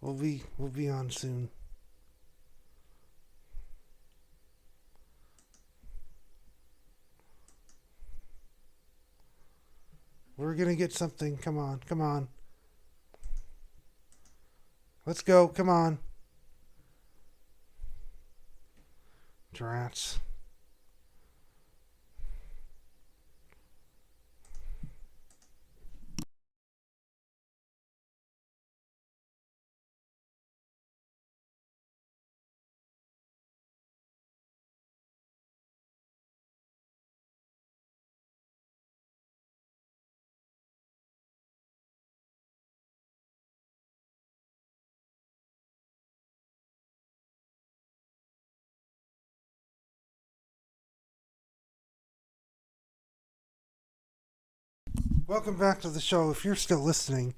We'll be on soon. We're gonna get something. Come on, come on. Let's go. Come on. Drats. Welcome back to the show. If you're still listening,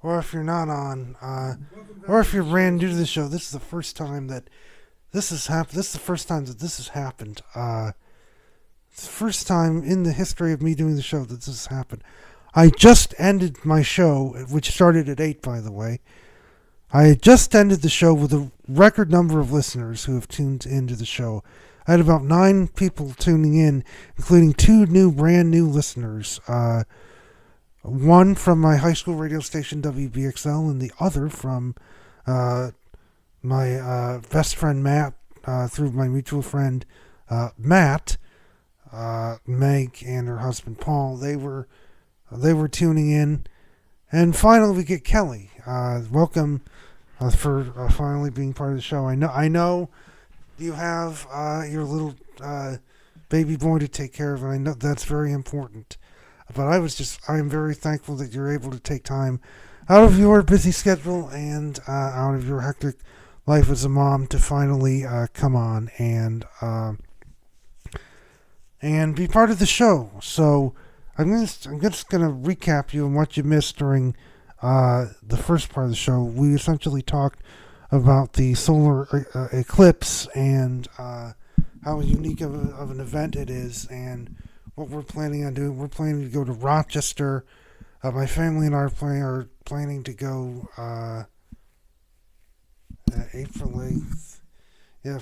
or if you're not on, or if you're brand new to the show, this is the first time that this has happened. This is the first time that this has happened. It's the first time in the history of me doing the show that this has happened. I just ended my show, which started at 8, by the way. I just ended the show with a record number of listeners who have tuned into the show. I had about 9 people tuning in, including 2 brand new listeners. One from my high school radio station, WBXL, and the other from my best friend, Matt, through my mutual friend, Matt, Meg, and her husband, Paul. They were tuning in. And finally, we get Kelly. Welcome for finally being part of the show. I know you have your little baby boy to take care of, and I know that's very important. But I am very thankful that you're able to take time out of your busy schedule and out of your hectic life as a mom to finally come on and be part of the show. So I'm just gonna recap you on what you missed during the first part of the show. We essentially talked about the solar eclipse and how unique of an event it is, and what we're planning on doing. We're planning to go to Rochester. My family and I are planning to go April 8th. Yeah,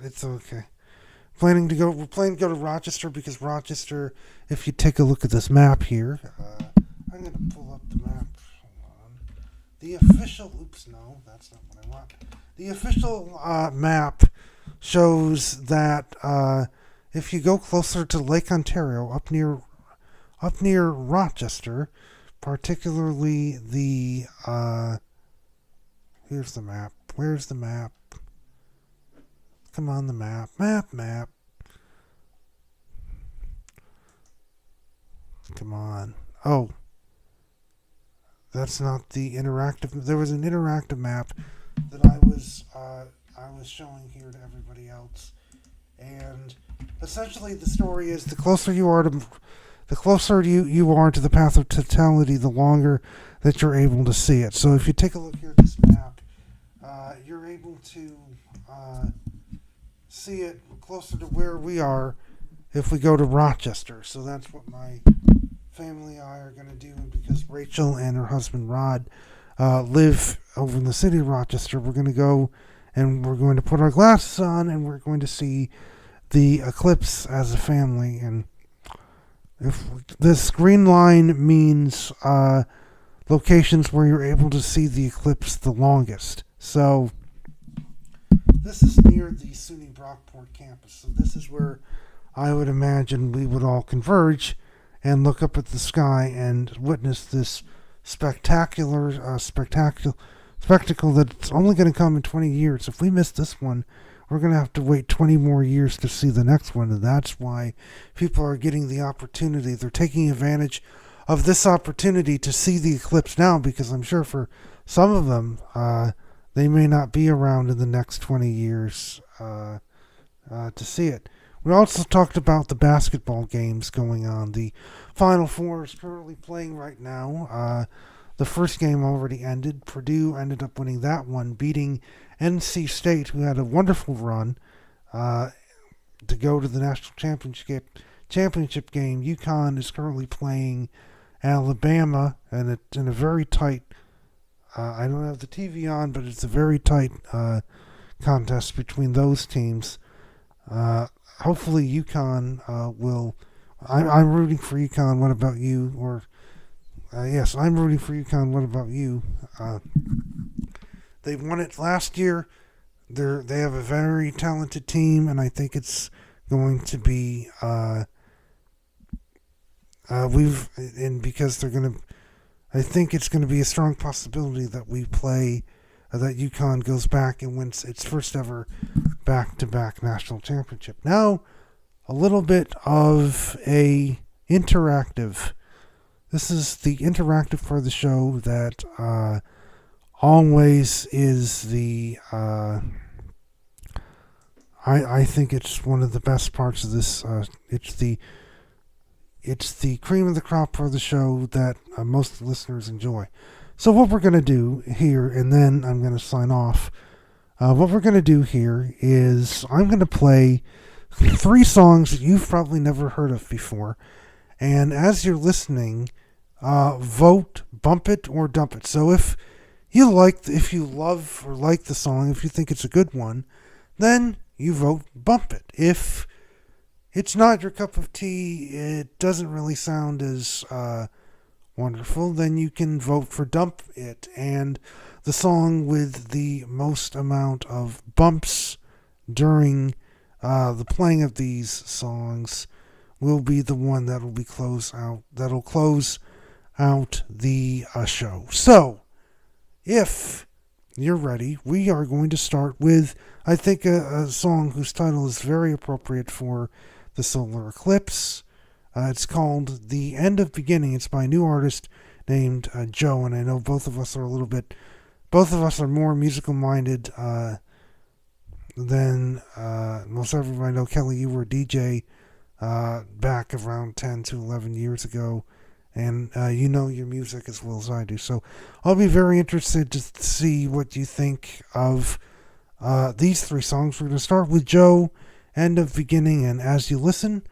it's okay. We're planning to go to Rochester because Rochester, if you take a look at this map here, I'm going to pull up the map. Hold on. The official, no, that's not what I want. The official map shows that if you go closer to Lake Ontario, up near Rochester, particularly the here's the map. Where's the map? Come on, the map. Map. Come on. Oh. That's not the interactive. There was an interactive map that I was showing here to everybody else. And essentially the story is the closer you are to the path of totality, the longer that you're able to see it. So if you take a look here at this map, you're able to see it closer to where we are if we go to Rochester. So that's what my family and I are going to do, because Rachel and her husband Rod live over in the city of Rochester. We're going to go and we're going to put our glasses on and we're going to see the eclipse as a family. And if this green line means locations where you're able to see the eclipse the longest. So this is near the SUNY Brockport campus. So this is where I would imagine we would all converge and look up at the sky and witness this spectacular spectacle that's only going to come in 20 years. If we miss this one, we're going to have to wait 20 more years to see the next one. And that's why people are getting the opportunity. They're taking advantage of this opportunity to see the eclipse now, because I'm sure for some of them, they may not be around in the next 20 years to see it. We also talked about the basketball games going on. The Final Four is currently playing right now. The first game already ended. Purdue ended up winning that one, beating NC State, who had a wonderful run to go to the national championship game. UConn is currently playing Alabama, and it's in a very tight I don't have the TV on, but it's a very tight contest between those teams. Hopefully, UConn will. I'm rooting for UConn. What about you? Or yes, I'm rooting for UConn. What about you? They won it last year. They have a very talented team, and I think it's going to be because they're going to. I think it's going to be a strong possibility that we play that UConn goes back and wins its first ever back-to-back national championship. Now, a little bit of a interactive. This is the interactive part of the show that always is the. I think it's one of the best parts of this. It's the cream of the crop for the show that most listeners enjoy. So what we're going to do here, and then I'm going to sign off. What we're going to do here is I'm going to play 3 songs that you've probably never heard of before. And as you're listening, vote, bump it or dump it. So if you love or like the song, if you think it's a good one, then you vote bump it. If it's not your cup of tea, it doesn't really sound as wonderful, then you can vote for dump it. And the song with the most amount of bumps during the playing of these songs will be the one that'll close out the show. So, if you're ready, we are going to start with, I think, a song whose title is very appropriate for the solar eclipse. It's called The End of Beginning. It's by a new artist named Joe, and I know both of us are more musical minded than most everybody. I know, Kelly, you were a DJ back around 10 to 11 years ago, and you know your music as well as I do. So I'll be very interested to see what you think of these 3 songs. We're going to start with Joe, End of Beginning, and as you listen,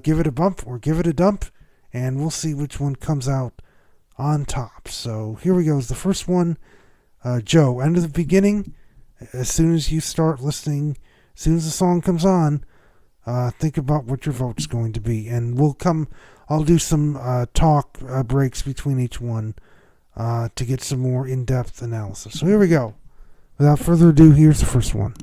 give it a bump or give it a dump, and we'll see which one comes out on top. So here we go. Is the first one, Joe, End of the Beginning. As soon as you start listening, as soon as the song comes on, think about what your vote's going to be, and I'll do some talk breaks between each one to get some more in-depth analysis. So here we go. Without further ado, here's the first one.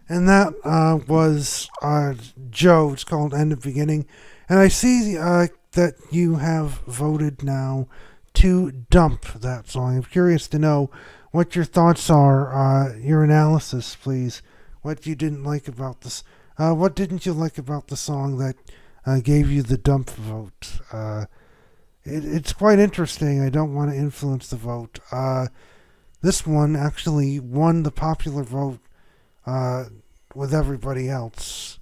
And that was Joe. It's called End of Beginning. And I see that you have voted now to dump that song. I'm curious to know what your thoughts are, your analysis, please. What you didn't like about this. What didn't you like about the song that gave you the dump vote? It's quite interesting. I don't want to influence the vote. This one actually won the popular vote with everybody else,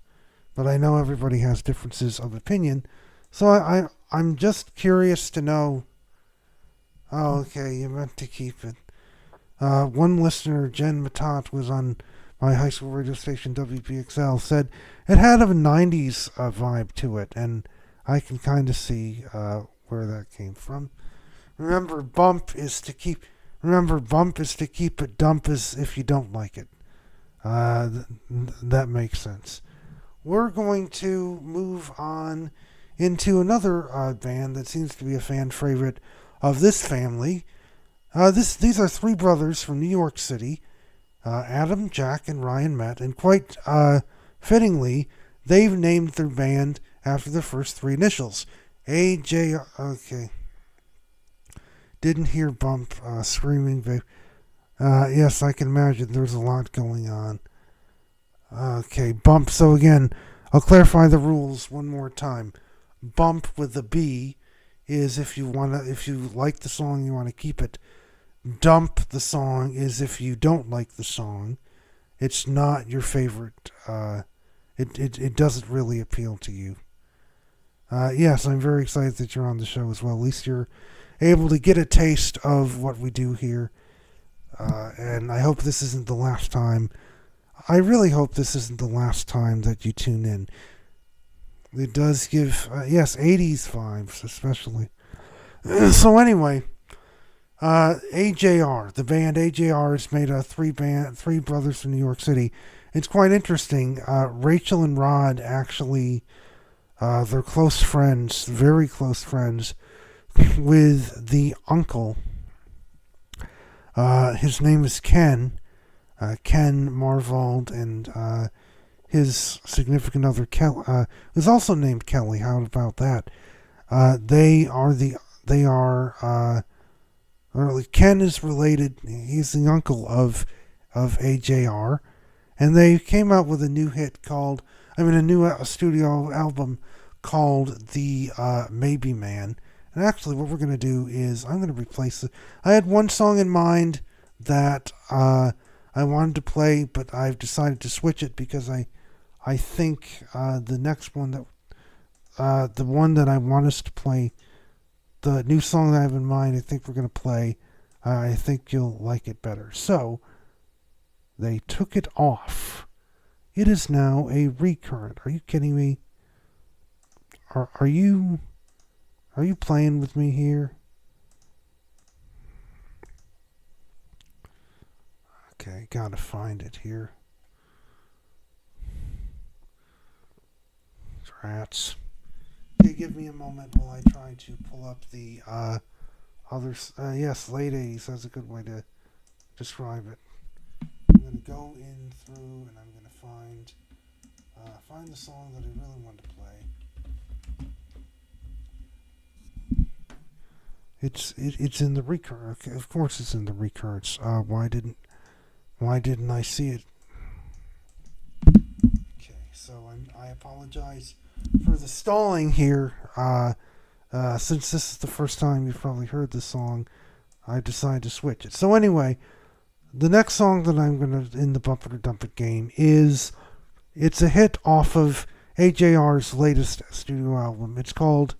but I know everybody has differences of opinion, so I'm just curious to know. Oh, okay, you meant to keep it. One listener, Jen Matat, was on my high school radio station WPXL, said it had a 90s vibe to it, and I can kind of see where that came from. Remember, bump is to keep. Remember, bump is to keep it. Dump is if you don't like it. That makes sense. We're going to move on into another band that seems to be a fan favorite of this family. These are three brothers from New York City. Adam, Jack, and Ryan met, and quite fittingly, they've named their band after their first three initials. AJ. Okay. Didn't hear Bump screaming, babe. Yes, I can imagine there's a lot going on. Okay, Bump. So again, I'll clarify the rules one more time. Bump with a B is if you like the song, you want to keep it. Dump the song is if you don't like the song. It's not your favorite. It doesn't really appeal to you. Yes, I'm very excited that you're on the show as well. At least you're able to get a taste of what we do here. And I hope this isn't the last time. I really hope this isn't the last time that you tune in. It does give, 80s vibes, especially. So anyway, AJR, the band AJR is made of three brothers from New York City. It's quite interesting. Rachel and Rod actually, they're close friends, very close friends, with the uncle. His name is Ken Marvold, and his significant other, is also named Kelly. How about that? Ken is related. He's the uncle of AJR, and they came out with a new studio album called The Maybe Man. And actually, what we're going to do is I'm going to replace it. I had one song in mind that I wanted to play, but I've decided to switch it because I think the next one the one that I want us to play, the new song that I have in mind, I think we're going to play. I think you'll like it better. So, they took it off. It is now a recurrent. Are you kidding me? Are you playing with me here? Okay, gotta find it here. Rats. Okay, give me a moment while I try to pull up the others. Yes, late 80s. That's a good way to describe it. I'm gonna go in through and I'm gonna find the song that I really want to play. It's in the recurrent. Okay, of course, it's in the recurrence. Why didn't I see it? Okay, so I apologize for the stalling here. Since this is the first time you've probably heard this song, I decided to switch it. So anyway, the next song that I'm gonna in the Bump It or Dump It game it's a hit off of AJR's latest studio album. It's called.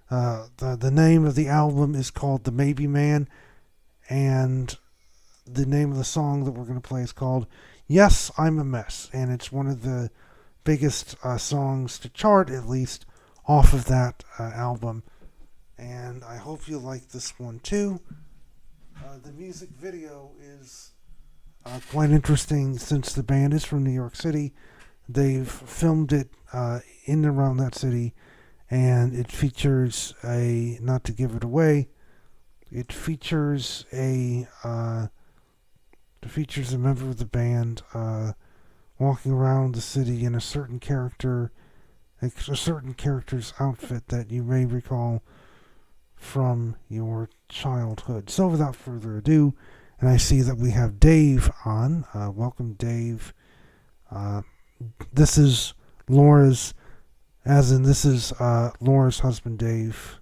The name of the album is called The Maybe Man, and the name of the song that we're going to play is called Yes, I'm a Mess, and it's one of the biggest songs to chart, at least, off of that album, and I hope you like this one too. The music video is quite interesting since the band is from New York City. They've filmed it in and around that city, and it features not to give it away, it features a member of the band walking around the city in a certain character's outfit that you may recall from your childhood. So without further ado, and I see that we have Dave on. Welcome, Dave. This is Laura's, Laura's husband, Dave,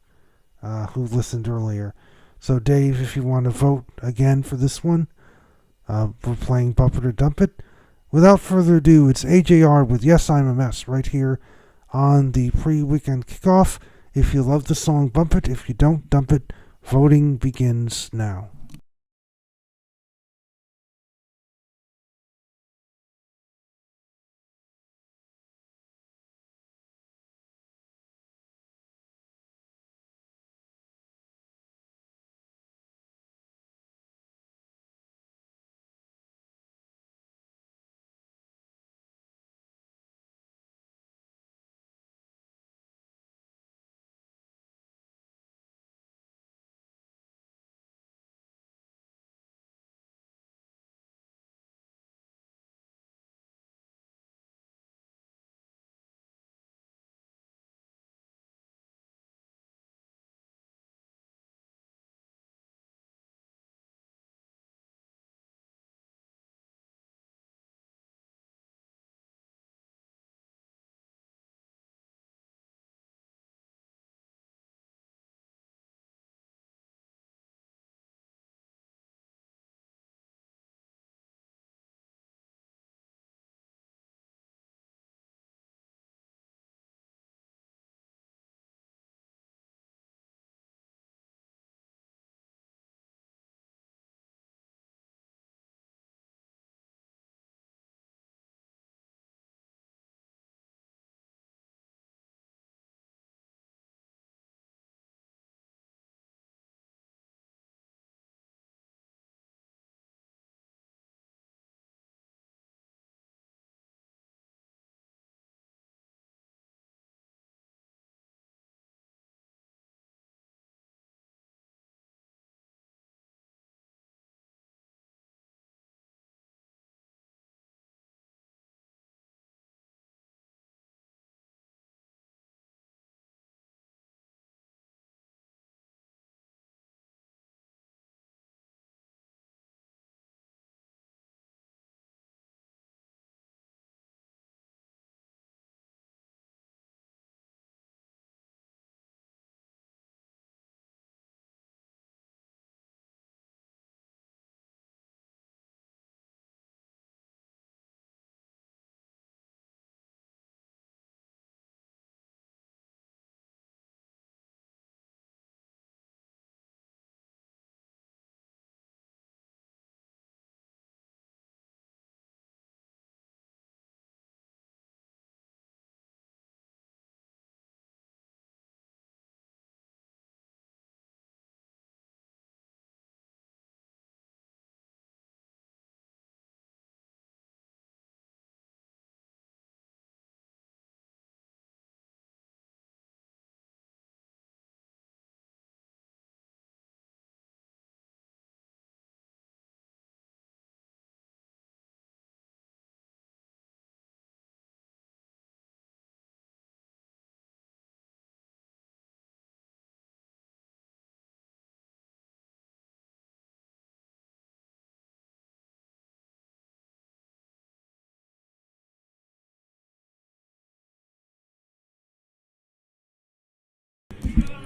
who listened earlier. So, Dave, if you want to vote again for this one, we're playing Bump It or Dump It. Without further ado, it's AJR with Yes, I'm a Mess right here on the pre-weekend kickoff. If you love the song, bump it. If you don't, dump it. Voting begins now.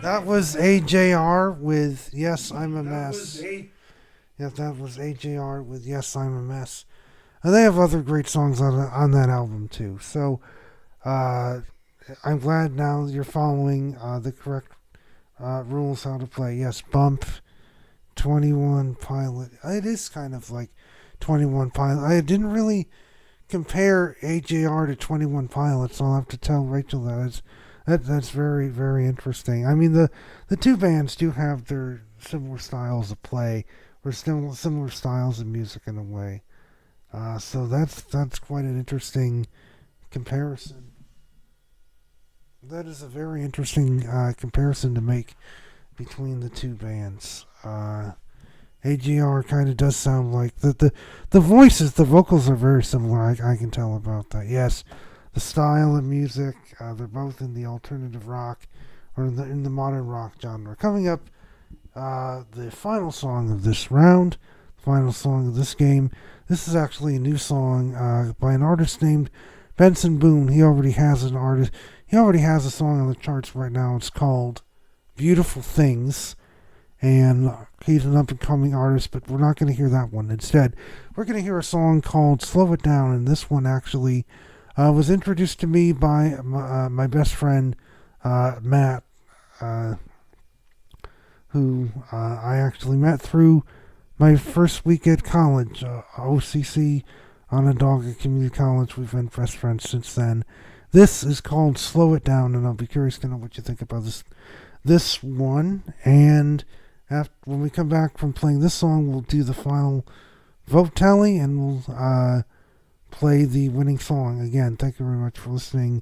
That was AJR with Yes, I'm a Mess. Yeah, that was AJR with Yes, I'm a Mess. And they have other great songs on that album, too. So, uh, I'm glad now you're following the correct rules how to play. Yes, Bump, 21 Pilot. It is kind of like 21 Pilot. I didn't really compare AJR to 21 Pilots. I'll have to tell Rachel that's very, very interesting. I mean, the two bands do have their similar styles of play, or similar styles of music in a way. So that's quite an interesting comparison. That is a very interesting comparison to make between the two bands. AGR kind of does sound like the voices, the vocals are very similar. I can tell about that. Yes, the style of music, they're both in the alternative rock or in the modern rock genre. Coming up, the final song of this round, final song of this game. This is actually a new song by an artist named Benson Boone. He already has an artist. He already has a song on the charts right now. It's called "Beautiful Things." And he's an up-and-coming artist, but we're not going to hear that one. Instead, we're going to hear a song called "Slow It Down," and this one actually was introduced to me by my best friend, Matt, who I actually met through my first week at college, OCC, Onondaga Community College. We've been best friends since then. This is called "Slow It Down," and I'll be curious to know what you think about this one. And when we come back from playing this song, we'll do the final vote tally, and we'll play the winning song. Again, thank you very much for listening.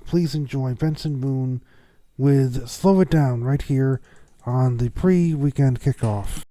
Please enjoy Benson Boone with "Slow It Down" right here on the pre-weekend kickoff.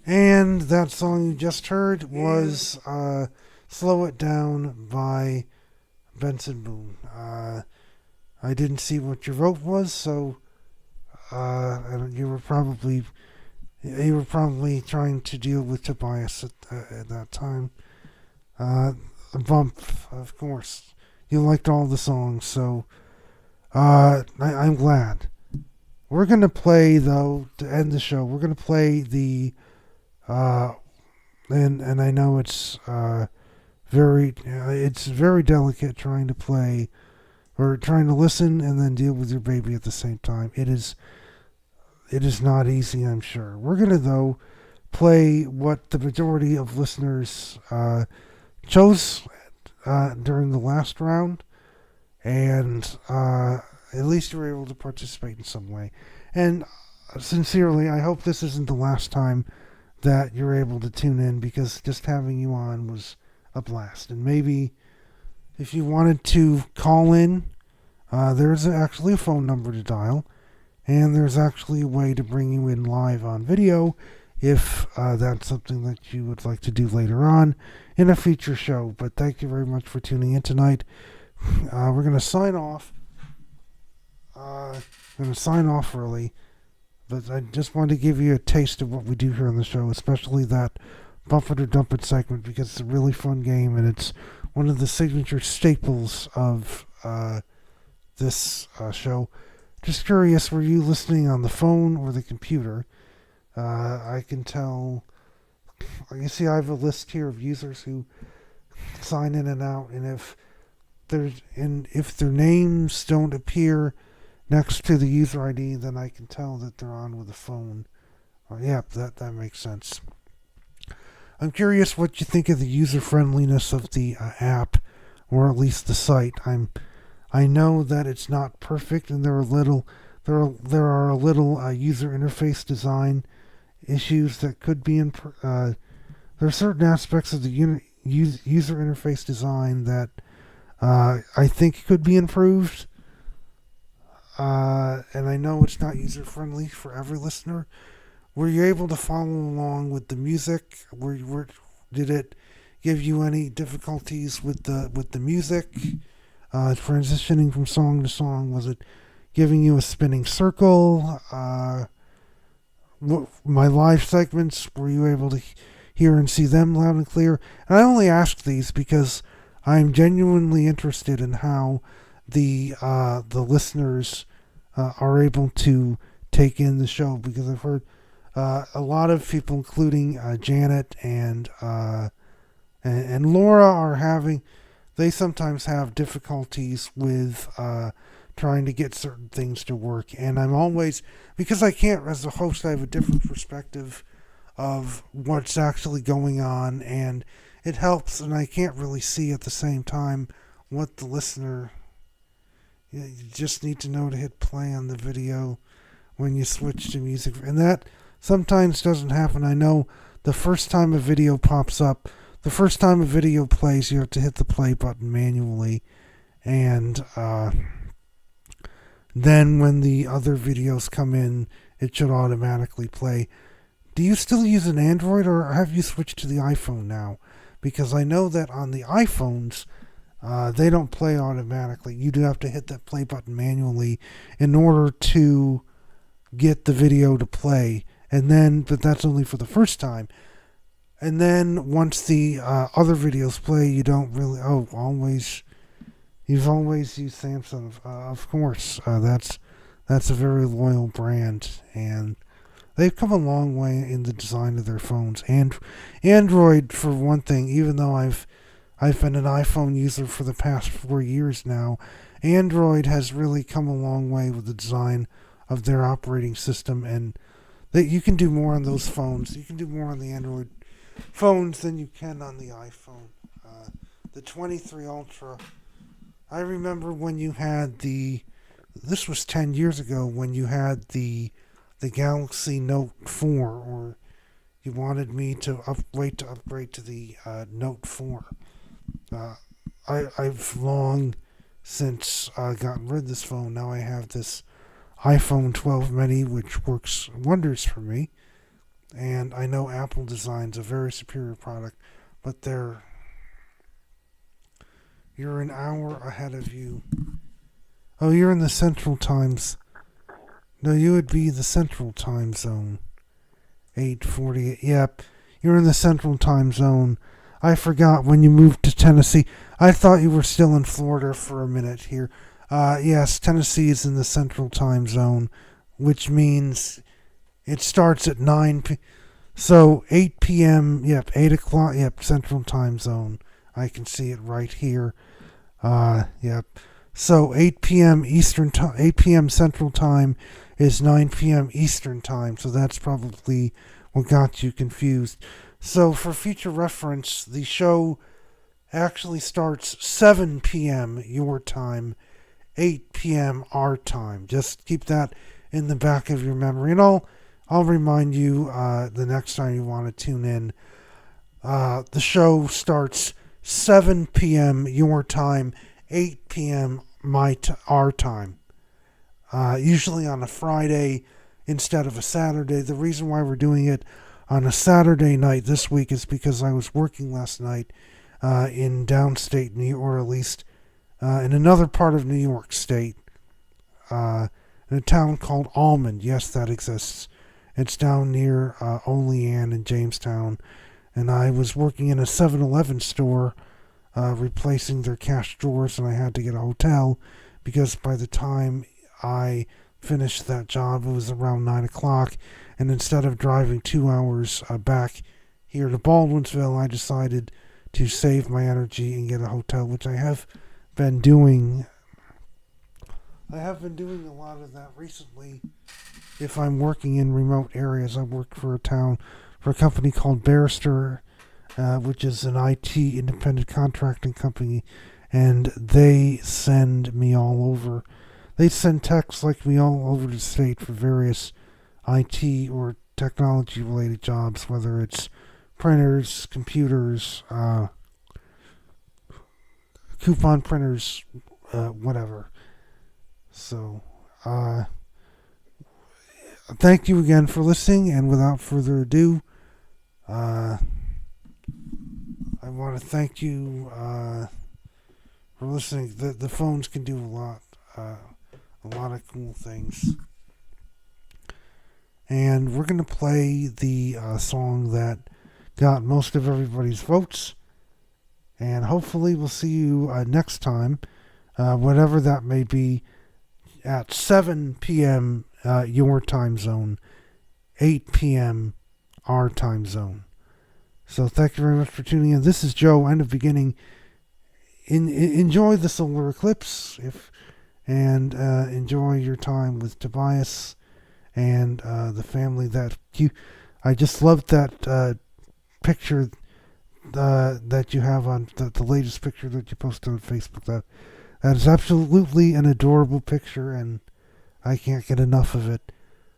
And that song you just heard was "Slow It Down" by Benson Boone. I didn't see what your vote was, so you were probably trying to deal with Tobias at that time. A bump, of course. You liked all the songs, so I'm glad. We're gonna play though to end the show. We're gonna play the and I know it's very delicate trying to play or trying to listen and then deal with your baby at the same time. It is not easy, I'm sure. We're gonna though play what the majority of listeners chose during the last round, and at least you were able to participate in some way. And sincerely, I hope this isn't the last time that you're able to tune in, because just having you on was a blast. And maybe if you wanted to call in, there's actually a phone number to dial, and there's actually a way to bring you in live on video if that's something that you would like to do later on in a feature show. But thank you very much for tuning in tonight. We're going to sign off. I'm going to sign off early, but I just wanted to give you a taste of what we do here on the show, especially that Bump It or Dump It segment, because it's a really fun game, and it's one of the signature staples of this show. Just curious, were you listening on the phone or the computer? I can tell. You see, I have a list here of users who sign in and out, and if their names don't appear next to the user ID, then I can tell that they're on with a phone. That makes sense. I'm curious what you think of the user friendliness of the app, or at least the site. I know that it's not perfect, and there are a little user interface design issues that could be there are certain aspects of the user interface design that I think could be improved. And I know it's not user friendly for every listener. Were you able to follow along with the music? Did it give you any difficulties with the music? Transitioning from song to song, was it giving you a spinning circle? My live segments, were you able to hear and see them loud and clear? And I only ask these because I'm genuinely interested in how the listeners are able to take in the show, because I've heard a lot of people, including Janet and Laura, they sometimes have difficulties with trying to get certain things to work. And I'm always, because I can't, as a host, I have a different perspective of what's actually going on, and it helps, and I can't really see at the same time what the listener. You just need to know to hit play on the video when you switch to music, and that sometimes doesn't happen. I know the first time a video pops up, the first time a video plays, you have to hit the play button manually, and then when the other videos come in, it should automatically play. Do you still use an Android, or have you switched to the iPhone now? Because I know that on the iPhones, they don't play automatically. You do have to hit that play button manually in order to get the video to play. But that's only for the first time. And then once the other videos play, you don't really. You've always used Samsung, of course. That's a very loyal brand, and they've come a long way in the design of their phones. And Android, for one thing, even though I've been an iPhone user for the past 4 years now, Android has really come a long way with the design of their operating system, and that you can do more on those phones. You can do more on the Android phones than you can on the iPhone. The 23 Ultra, I remember when you had this was 10 years ago, when you had the Galaxy Note 4, or you wanted me to upgrade to the Note 4. I've long since gotten rid of this phone. Now I have this iPhone 12 mini, which works wonders for me. And I know Apple designs a very superior product, but you're an hour ahead of you. Oh, you're in the Central Times. No, you would be the Central Time Zone. 8:40. Yep, you're in the Central Time Zone. I forgot when you moved to Tennessee. I thought you were still in Florida for a minute here. Yes, Tennessee is in the Central Time Zone, which means it starts at 9 p.m. So 8 p.m., 8 o'clock, Central Time Zone. I can see it right here. So 8 p.m. Eastern time, 8 p.m. Central Time is 9 p.m. Eastern Time. So that's probably what got you confused. So for future reference, the show actually starts 7 p.m. your time, 8 p.m. our time. Just keep that in the back of your memory. And I'll remind you the next time you want to tune in. The show starts 7 p.m. your time, 8 p.m. our time. Usually on a Friday instead of a Saturday. The reason why we're doing it on a Saturday night this week is because I was working last night in downstate New York, or at least in another part of New York State, in a town called Almond. Yes, that exists. It's down near Olean in Jamestown. And I was working in a 7-Eleven store replacing their cash drawers, and I had to get a hotel because by the time I finished that job, it was around 9 o'clock. And instead of driving 2 hours back here to Baldwinsville, I decided to save my energy and get a hotel, which I have been doing. I have been doing a lot of that recently. If I'm working in remote areas, I work for a company called Barrister, which is an IT independent contracting company, and they send me all over. They send techs like me all over the state for various IT or technology related jobs, whether it's printers, computers, coupon printers, whatever. So, thank you again for listening, and without further ado, I want to thank you for listening. The phones can do a lot of cool things. And we're going to play the song that got most of everybody's votes. And hopefully we'll see you next time, whatever that may be, at 7 p.m. Your time zone, 8 p.m. our time zone. So thank you very much for tuning in. This is Joe, end of beginning. Enjoy the solar eclipse, and enjoy your time with Tobias and the family that you. I just loved that picture that you have on the latest picture that you posted on Facebook. That is absolutely an adorable picture, and I can't get enough of it.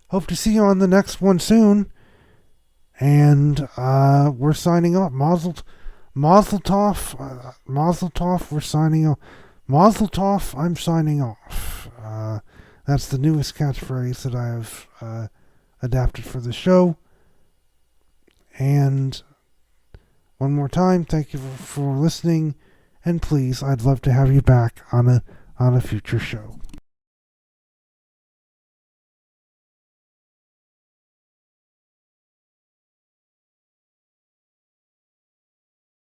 Hope to see you on the next one soon. And we're signing off. Mazel tov. Mazel tov. We're signing off. Mazel tov. I'm signing off. That's the newest catchphrase that I have adapted for the show. And one more time, thank you for listening. And please, I'd love to have you back on a future show.